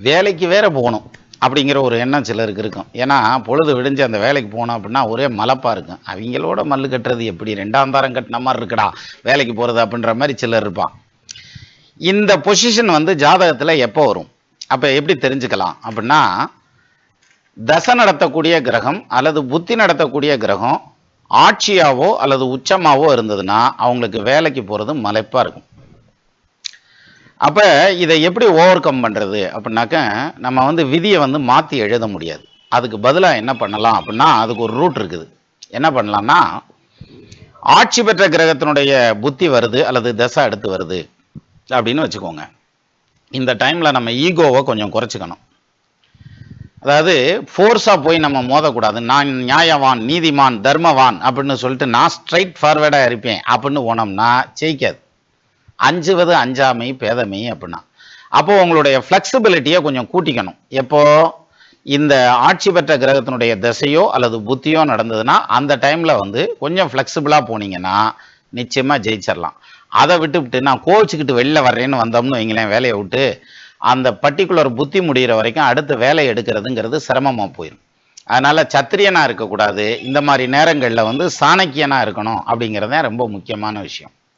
வேலைக்கு வேற போகணும் அப்படிங்கிற ஒரு எண்ணம் சிலருக்கு இருக்கும். ஏன்னா பொழுது விடிஞ்சு அந்த வேலைக்கு போனோம் அப்படின்னா ஒரே மலப்பாக இருக்கும். அவங்களோட மல்லு கட்டுறது எப்படி, ரெண்டாம் தாரம் கட்டின மாதிரி இருக்குடா வேலைக்கு போகிறது அப்படின்ற மாதிரி சிலர் இருப்பான். இந்த பொசிஷன் வந்து ஜாதகத்தில் எப்போ வரும், அப்போ எப்படி தெரிஞ்சுக்கலாம் அப்படின்னா, தசை நடத்தக்கூடிய கிரகம் அல்லது புத்தி நடத்தக்கூடிய கிரகம் ஆட்சியாவோ அல்லது உச்சமாவோ இருந்ததுன்னா அவங்களுக்கு வேலைக்கு போகிறது மலைப்பாக இருக்கும். அப்போ இதை எப்படி ஓவர் கம் பண்ணுறது அப்படின்னாக்க, நம்ம வந்து விதியை வந்து மாற்றி எழுத முடியாது. அதுக்கு பதிலாக என்ன பண்ணலாம் அப்படின்னா, அதுக்கு ஒரு ரூட் இருக்குது. என்ன பண்ணலாம்னா, ஆட்சி பெற்ற கிரகத்தினுடைய புத்தி வருது அல்லது தசை அடுத்து வருது அப்படின்னு வச்சுக்கோங்க. இந்த டைமில் நம்ம ஈகோவை கொஞ்சம் குறைச்சிக்கணும். அதாவது ஃபோர்ஸாக போய் நம்ம மோதக்கூடாது. நான் நியாயவான், நீதிமான், தர்மவான் அப்படின்னு சொல்லிட்டு நான் ஸ்ட்ரைட் ஃபார்வேர்டாக இருப்பேன் அப்படின்னு போனோம்னா ஜெயிக்காது. அஞ்சுவது அஞ்சாமை பேதமை அப்படின்னா, அப்போ உங்களுடைய ஃப்ளெக்சிபிலிட்டியை கொஞ்சம் கூட்டிக்கணும். எப்போ இந்த ஆட்சி பெற்ற கிரகத்தினுடைய திசையோ அல்லது புத்தியோ நடந்ததுன்னா அந்த டைமில் வந்து கொஞ்சம் ஃப்ளெக்சிபிளாக போனீங்கன்னா நிச்சயமாக ஜெயிச்சிடலாம். அதை விட்டுவிட்டு நான் கோவிச்சுக்கிட்டு வெளில வர்றேன்னு வந்தோம்னு வைங்களேன், வேலையை விட்டு அந்த பர்டிகுலர் புத்தி முடிகிற வரைக்கும் அடுத்த வேலை எடுக்கிறதுங்கிறது சிரமமாக போயிடும். அதனால் சத்திரியனாக இருக்கக்கூடாது. இந்த மாதிரி நேரங்களில் வந்து சாணக்கியனாக இருக்கணும் அப்படிங்கிறது தான் ரொம்ப முக்கியமான விஷயம்.